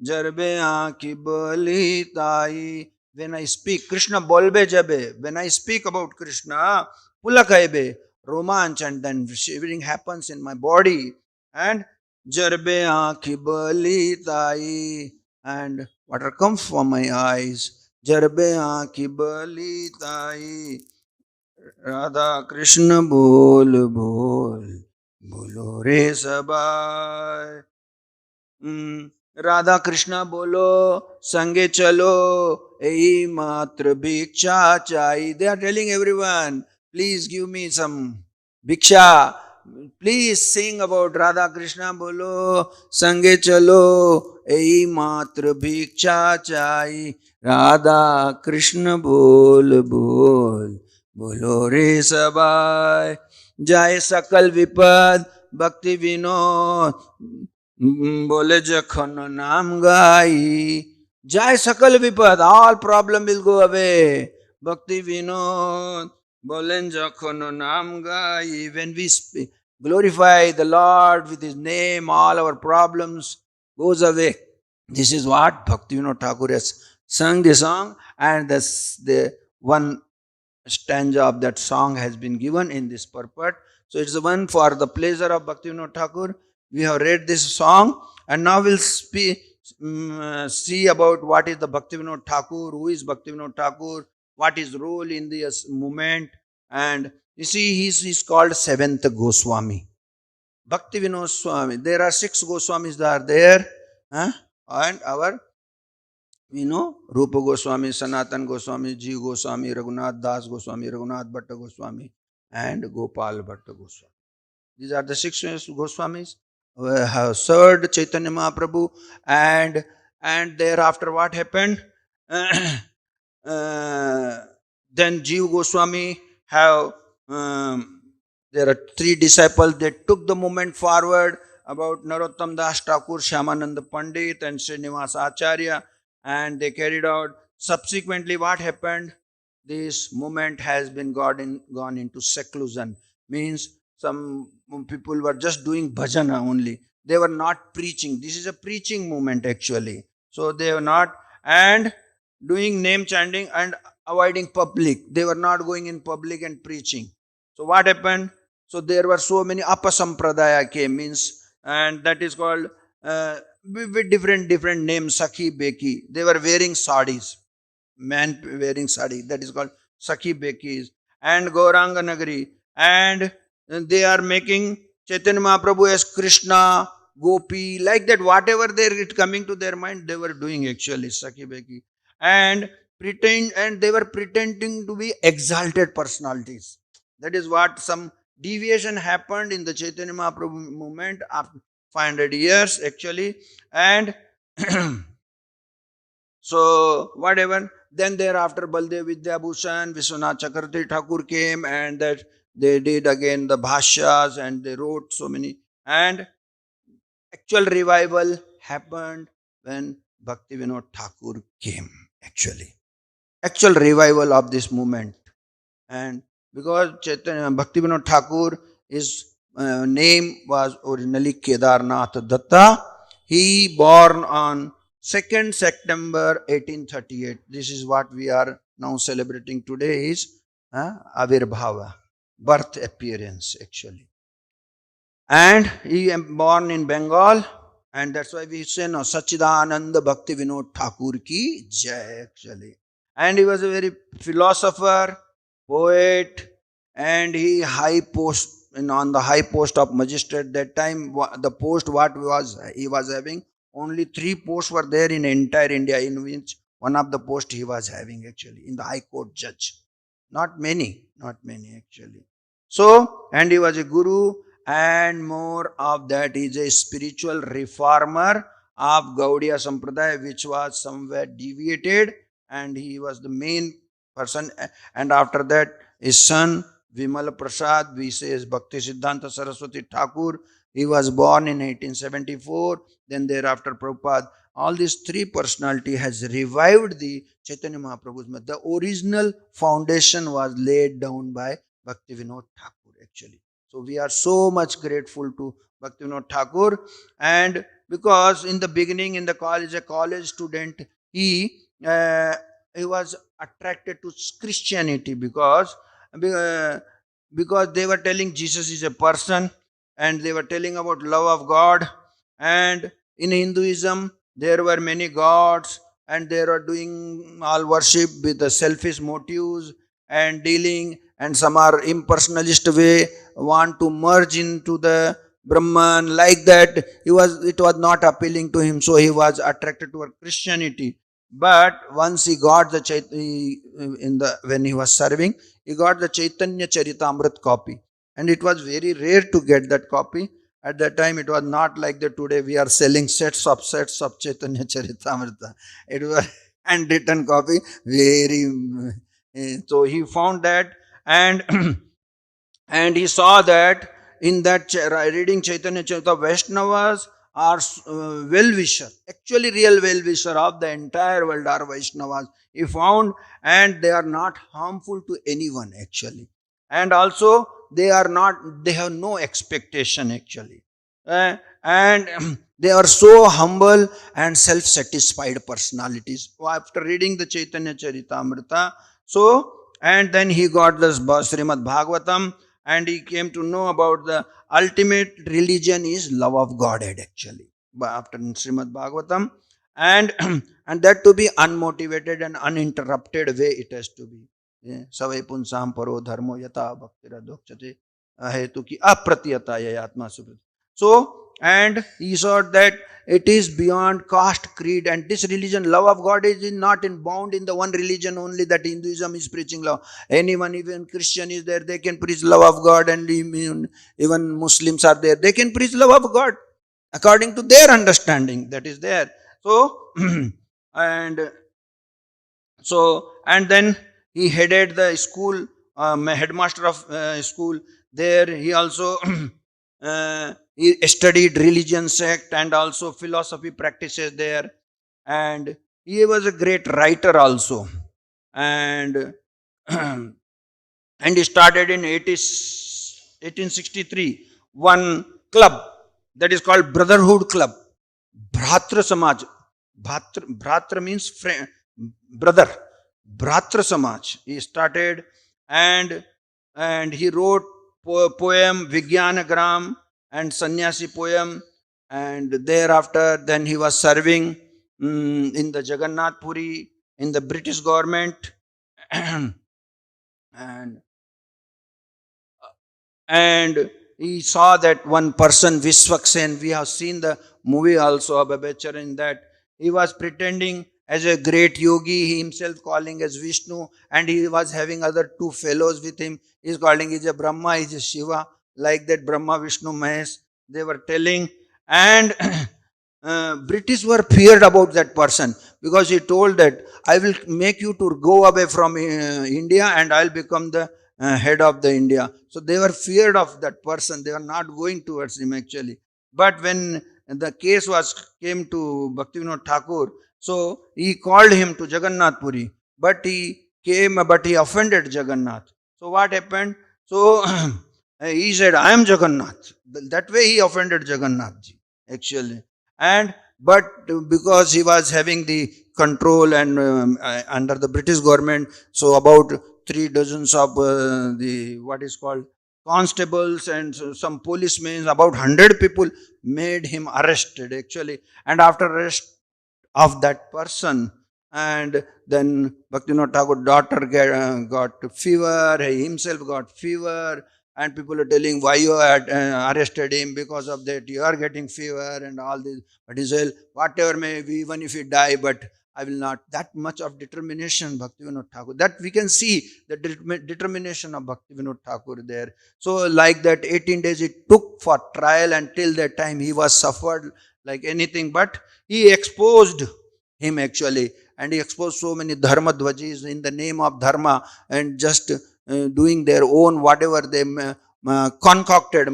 जरबे आँखी बली ताई when I speak Krishna bolbe jabe when I speak about Krishna pula kaibe romanch and then shivering happens in my body and jarbe aakhi bali tai and water comes from my eyes jarbe aakhi bali tai Radha Krishna bol bol बोलो रे सबाय राधा कृष्णा बोलो संगे चलो यही मात्र भिक्षा चाहिए they are telling everyone please give me some भिक्षा please sing about Radha Krishna बोलो संगे चलो यही मात्र भिक्षा चाहिए राधा कृष्ण बोल बोल बोलो रे सबाय जाए सकल विपद भक्ति विनोद बोले जखन नाम गाई जाए सकल विपद all problem will go away भक्ति विनोद बोले जखन नाम गाई when we speak, glorify the Lord with his name all our problems goes away. This is what Bhaktivinoda Thakur has sung the song and the one stanza of that song has been given in this purport. So it's the one for the pleasure of Bhaktivinoda Thakur. We have read this song and now we'll see about what is the Bhaktivinoda Thakur, who is Bhaktivinoda Thakur, what is role in this movement. And you see, he's called seventh Goswami. Bhaktivinoda Swami. There are 6 Goswamis that are there. And our we know Rupa Goswami, Sanatan Goswami, Ji Goswami, Raghunath Das Goswami, Raghunath Bhatta Goswami, and Gopal Bhatta Goswami. These are the 6 Goswamis who have served Chaitanya Mahaprabhu, and thereafter what happened? Then Jiva Goswami have there are 3 disciples. They took the movement forward about Narottam Das Thakur, Shyamananda Pandit, and Srinivas Acharya, and they carried out. Subsequently, what happened? This movement has been gone into seclusion. Means some people were just doing bhajana only. They were not preaching. This is a preaching movement actually. So they were not, and doing name chanting and avoiding public. They were not going in public and preaching. So what happened? So there were so many apasampradaya came, means, and that is called with different names, Sakhi, Beki. They were wearing sarees, man wearing sari, that is called Sakhi Bekis, and Gauranga Nagari, and they are making Chaitanya Mahaprabhu as Krishna, Gopi, like that, whatever it coming to their mind, they were doing actually Sakhi Beki, and they were pretending to be exalted personalities. That is what some deviation happened in the Chaitanya Mahaprabhu movement after 500 years actually, and so whatever. Then thereafter Baldev Vidyabhushan, Vishwanath Chakravarti Thakur came, and that they did again the bhashyas and they wrote so many. And actual revival happened when Bhaktivinoda Thakur came. Actual revival of this movement. And because Chaitanya Bhaktivinoda Thakur, his name was originally Kedarnath Datta, he born on 2nd September 1838. This is what we are now celebrating today is Avirbhava, birth appearance actually. And he am born in Bengal, and that's why we say no, Sachidananda Bhakti Vinod Thakur ki jai actually. And he was a very philosopher, poet, and he high post on the high post of magistrate. That time the post what was he was having, only 3 posts were there in entire India, in which one of the post he was having actually in the High Court judge. Not many actually. So, and he was a guru, and more of that, he is a spiritual reformer of Gaudiya Sampradaya, which was somewhere deviated, and he was the main person. And after that, his son Vimal Prasad, we say is Bhakti Siddhanta Saraswati Thakur. He was born in 1874. Then thereafter Prabhupada. All these 3 personality has revived the Chaitanya Mahaprabhu's method. The original foundation was laid down by Bhaktivinoda Thakur actually. So we are so much grateful to Bhaktivinoda Thakur, and because in the beginning in the college, a college student, he was attracted to Christianity uh, because they were telling Jesus is a person, and they were telling about love of God, and in Hinduism there were many gods, and they were doing all worship with the selfish motives and dealing, and some are impersonalist way, want to merge into the Brahman, like that. It was not appealing to him, so he was attracted toward Christianity. But once he got the when he was serving, he got the Chaitanya Charitamrita copy, and it was very rare to get that copy. At that time, it was not like that today we are selling sets of Chaitanya Charitamrita. It was handwritten copy, very. So he found that, and and he saw that in that reading Chaitanya Charita, Vaishnavas are well-wisher, actually real well-wisher of the entire world are Vaishnavas. He found, and they are not harmful to anyone actually. And also they are not, they have no expectation actually. And they are so humble and self-satisfied personalities. After reading the Chaitanya Charitamrita, so, and then he got this Srimad Bhagavatam, and he came to know about the ultimate religion is love of Godhead actually. But after Srimad Bhagavatam, and and that to be unmotivated and uninterrupted way it has to be. Savai punsam paro dharmo yata bhaktira dokchate hetu ki apratiyata yatma suprati. So, and he saw that it is beyond caste, creed, and this religion, love of God is not bound in the one religion only, that Hinduism is preaching love. Anyone, even Christian is there, they can preach love of God, and even Muslims are there, they can preach love of God according to their understanding that is there. So, and so, and then he headed the school, headmaster of school there. He also he studied religion sect and also philosophy practices there, and he was a great writer also. And and he started in 1863 one club that is called Brotherhood Club, Bhratra Samaj. Bhratra means friend, brother. Bhratra Samaj. He started, and he wrote poem Vijnanagram and Sannyasi poem, And thereafter, then he was serving in the Jagannath Puri, in the British government. and and he saw that one person, Vishwaksen, we have seen the movie also of Abhechar, in that he was pretending as a great yogi, he himself calling as Vishnu, and he was having other two fellows with him. He is calling, he is a Brahma, he is a Shiva, like that Brahma, Vishnu, Mahesh, they were telling. And British were feared about that person, because he told that I will make you to go away from India, and I'll become the head of the India. So they were feared of that person. They were not going towards him actually. But when the case was came to Bhaktivinoda Thakur, so he called him to Jagannath Puri, but he came, but he offended Jagannath. So what happened? So he said, I am Jagannath. That way he offended Jagannath ji actually. And but because he was having the control and under the British government, so about 3 dozens of the what is called constables and some policemen, about 100 people made him arrested actually. And after arrest of that person, and then Bhaktivinoda Thakur's daughter got fever, he himself got fever, and people are telling why you had arrested him, because of that you are getting fever and all this. But he said, whatever may be, even if you die, but I will not. That much of determination, Bhaktivinoda Thakur. That we can see the determination of Bhaktivinoda Thakur there. So like that 18 days it took for trial, and till that time he was suffered like anything. But he exposed him actually, and he exposed so many dharma dvajis in the name of dharma, and just doing their own whatever they concocted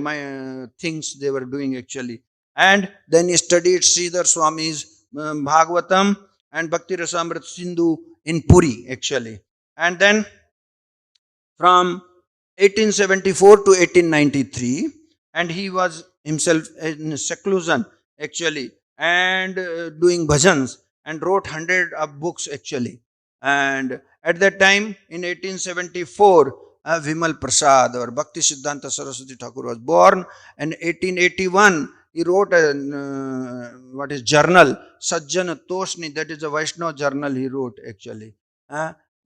things they were doing actually. And then he studied Sridhar Swami's Bhagavatam and Bhakti Rasamrit Sindhu in Puri actually. And then from 1874 to 1893, and he was himself in seclusion actually, and doing bhajans, and wrote 100 of books actually. And at that time in 1874, Vimal Prasad or Bhakti Siddhanta Saraswati Thakur was born, and 1881 he wrote a what is journal, Sajjana Toshni, that is a Vaishnava journal he wrote actually.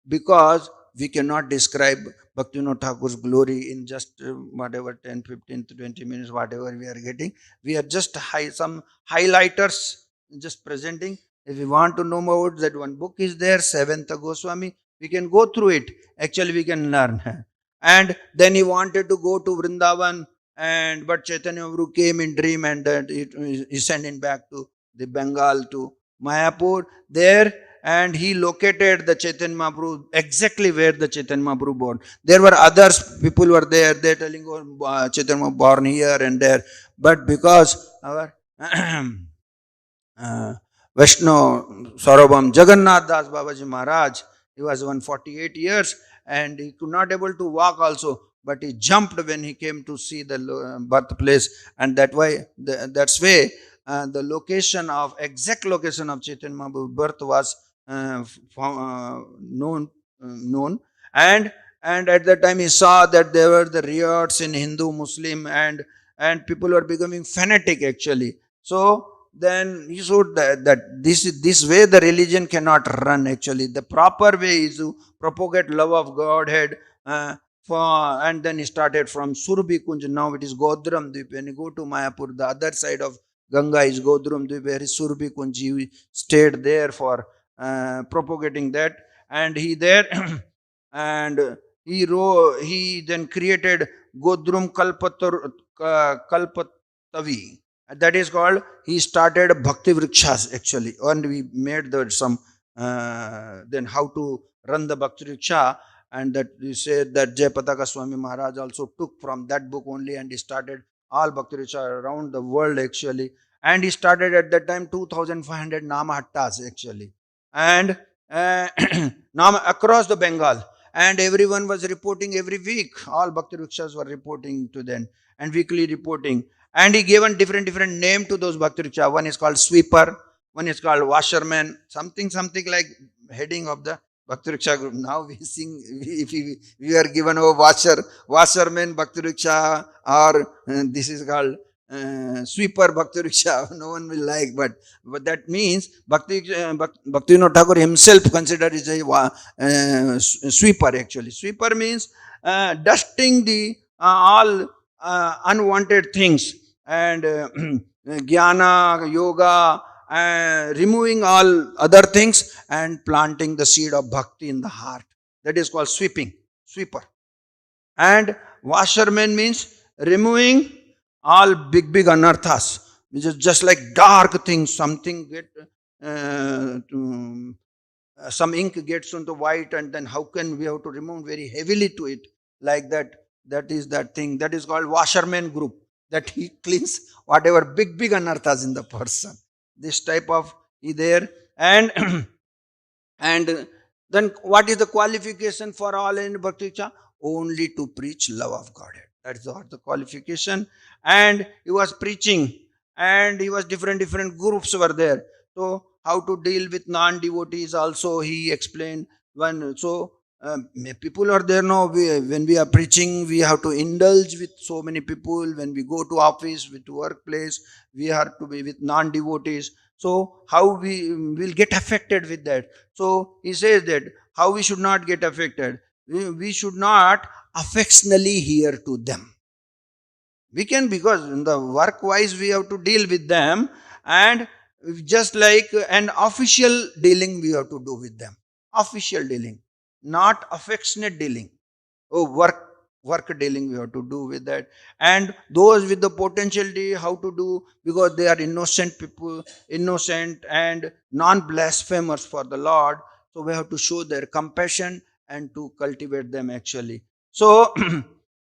Because we cannot describe Bhaktivinoda Thakur's glory in just whatever 10, 15 to 20 minutes, whatever we are getting. We are just some highlighters just presenting. If we want to know more, that one book is there, Seventh Goswami, we can go through it. Actually, we can learn. And then he wanted to go to Vrindavan, and but Chaitanya Mahaprabhu came in dream, and he sent him back to the Bengal, to Mayapur. There, and he located the Chaitanya Mahaprabhu exactly where the Chaitanya Mahaprabhu born. There were others, people were there, they telling, oh, Chaitanya Mahaprabhu born here and there. But because our Vaishno Saurabham Jagannath Das Babaji Maharaj, he was 148 years, and he could not able to walk also, but he jumped when he came to see the birthplace. And that way, that's way the location of, exact location of Chaitanya Mahaprabhu's birth was known. And at that time he saw that there were the riots in Hindu, Muslim, and people were becoming fanatic actually. So then he showed that this way the religion cannot run actually. The proper way is to propagate love of Godhead. And then he started from Surabhi Kunj. Now it is Godram Dweep. When you go to Mayapur, the other side of Ganga is Godram Dweep, where is Surabhi Kunj. He stayed there for propagating that, and he there and he then created Godrum Kalpatavi. That is called, he started Bhakti Vrikshas actually, and we made some then how to run the Bhakti Vriksha. And that we said that Jayapataka Swami Maharaj also took from that book only, and he started all Bhakti Vriksha around the world actually. And he started at that time 2500 Namahattas actually, and Nama across the Bengal. And everyone was reporting every week. All Bhakti Vrikshas were reporting to them, and weekly reporting. And he given different name to those Bhakti Vriksha. One is called sweeper, one is called washerman, something like heading of the Bhakti Vriksha group. Now we sing, if we are given a washerman Bhakti Vriksha, or this is called sweeper Bhakti Riksha, no one will like, but that means Bhaktivinoda Thakur himself considered is a sweeper actually. Sweeper means dusting the all unwanted things and jnana, yoga, removing all other things and planting the seed of bhakti in the heart. That is called sweeping, sweeper. And washerman means removing all big anarthas, which is just like dark things, something get some ink gets into white, and then how can we have to remove very heavily to it like that. That is that thing, that is called washerman group, that he cleans whatever big anarthas in the person. This type of is there. And and then what is the qualification for all in bhakti cha? Only to preach love of Godhead. That's what the qualification. And he was preaching, and he was different groups were there. So how to deal with non-devotees also he explained. One, so people are there now. When we are preaching, we have to indulge with so many people. When we go to office, with workplace, we have to be with non-devotees. So how we will get affected with that? So he says that how we should not get affected. We should not affectionally hear to them. We can, because in the work wise we have to deal with them, and just like an official dealing we have to do with them. Official dealing, not affectionate dealing. Oh, work dealing we have to do with that. And those with the potentiality, how to do, because they are innocent people, innocent and non-blasphemers for the Lord. So we have to show their compassion and to cultivate them actually. So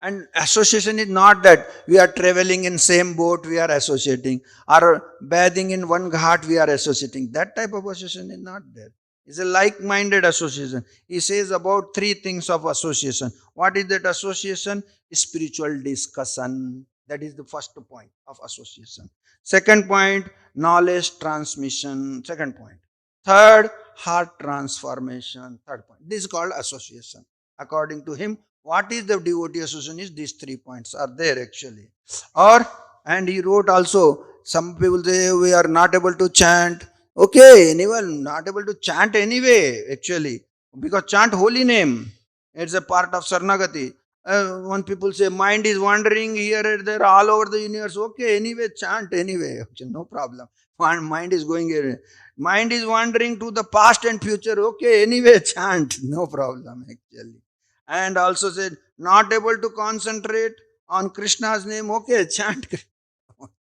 and association is not that we are traveling in same boat, we are associating, or bathing in one ghat, we are associating. That type of association is not there. It's a like-minded association. He says about three things of association. What is that association? Spiritual discussion. That is the first point of association. Second point, knowledge transmission. Second point. Third, heart transformation. Third point. This is called association. According to him, what is the devotee association is these 3 points are there actually. Or, and he wrote also, some people say we are not able to chant. Okay, anyone not able to chant anyway, actually, because chant holy name. It's a part of Sarnagati. When people say mind is wandering here and there all over the universe, okay, anyway, chant anyway, no problem. Mind is going here. Mind is wandering to the past and future, okay, anyway, chant, no problem, actually. And also said, not able to concentrate on Krishna's name, okay, chant.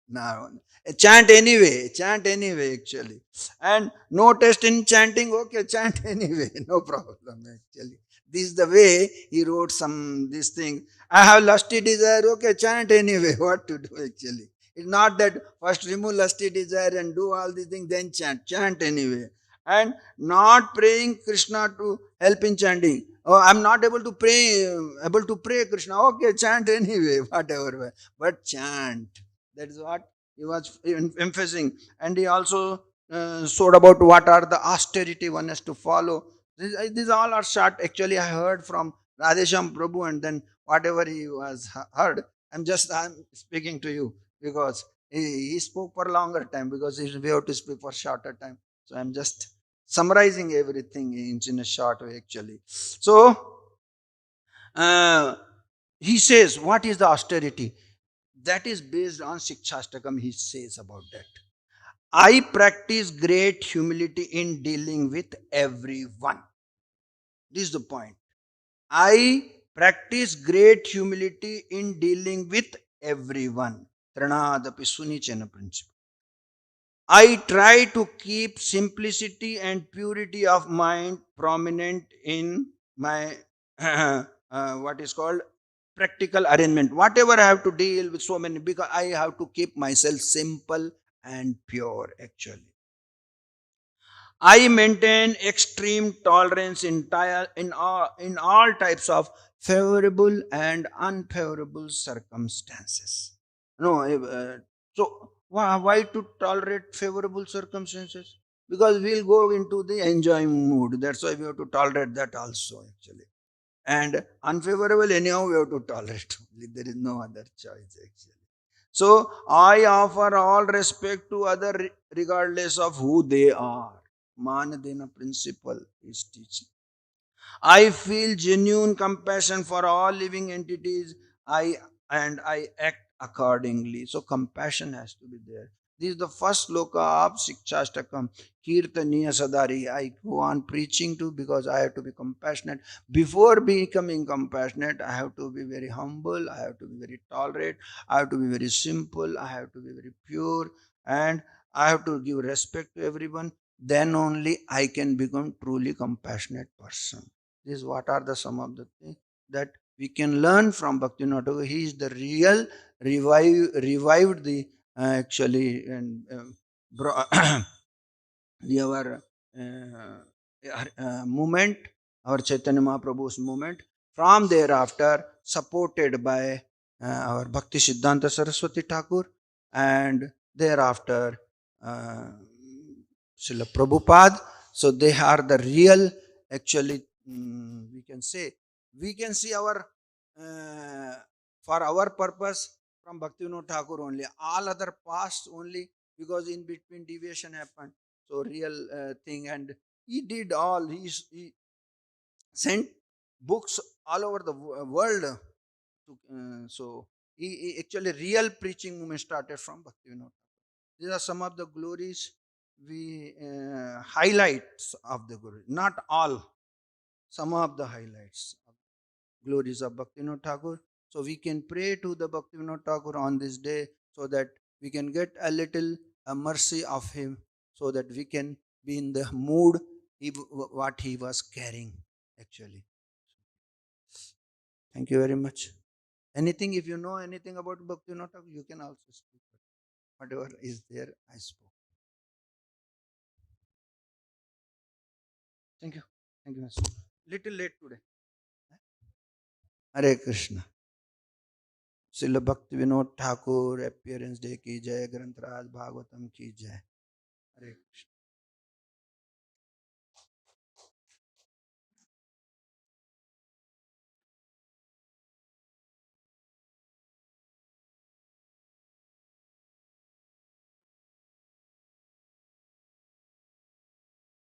No, chant anyway, actually. And no test in chanting, okay, chant anyway, no problem, actually. This is the way he wrote some this thing. I have lusty desire, okay, chant anyway, what to do actually. It's not that first remove lusty desire and do all these things, then chant anyway. And not praying Krishna to help in chanting. Oh, I'm not able to pray Krishna, okay, chant anyway, whatever, but chant. That is what he was emphasizing. And he also showed about what are the austerity one has to follow. These all are short. Actually, I heard from Radhesham Prabhu, and then whatever he was heard, I'm speaking to you because he spoke for a longer time, because we have to speak for shorter time. So I'm just summarizing everything in a short way actually. So uh, he says, what is the austerity? That is based on Sikshastakam. He says about that. I practice great humility in dealing with everyone. This is the point. I practice great humility in dealing with everyone. Tranadapi Sunichena principle. I try to keep simplicity and purity of mind prominent in my what is called practical arrangement. Whatever I have to deal with so many, because I have to keep myself simple and pure actually. I maintain extreme tolerance in all types of favorable and unfavorable circumstances. No, so why to tolerate favorable circumstances? Because we'll go into the enjoying mood. That's why we have to tolerate that also, actually. And unfavorable, anyhow, we have to tolerate. There is no other choice, actually. So I offer all respect to other regardless of who they are. Manadena principle is teaching. I feel genuine compassion for all living entities. I act accordingly. So compassion has to be there. This is the first sloka of Sikshastakam. Kirtaniya Sadari. I go on preaching to because I have to be compassionate. Before becoming compassionate, I have to be very humble. I have to be very tolerant. I have to be very simple. I have to be very pure. And I have to give respect to everyone. Then only I can become truly compassionate person. This what are the some of the things that we can learn from Bhaktivinoda. He is the real revived the actually and our movement, our Chaitanya Mahaprabhu's movement. From thereafter, supported by our Bhakti Siddhanta Saraswati Thakur, and thereafter uh, Srila Prabhupada. So they are the real, actually, we can see our uh, for our purpose from Bhaktivinoda Thakur only. All other past only because in between deviation happened. So real thing, and he did all. He sent books all over the world. So he actually real preaching movement started from Bhaktivinoda. These are some of the glories we highlights of the glory, not all. Some of the highlights of glories of Bhaktivinoda Thakur. So we can pray to the Bhaktivinoda Thakur on this day so that we can get a little mercy of him, so that we can be in the mood what he was carrying actually. Thank you very much. Anything, if you know anything about Bhaktivinoda Thakur, you can also speak. Whatever is there, I spoke. Thank you. Thank you, Master. Little late today. Hare Krishna. Srila Bhakti Vinod Thakur appearance day ki jai, Granth Raj Bhagavatam ki jai. Hare Krishna.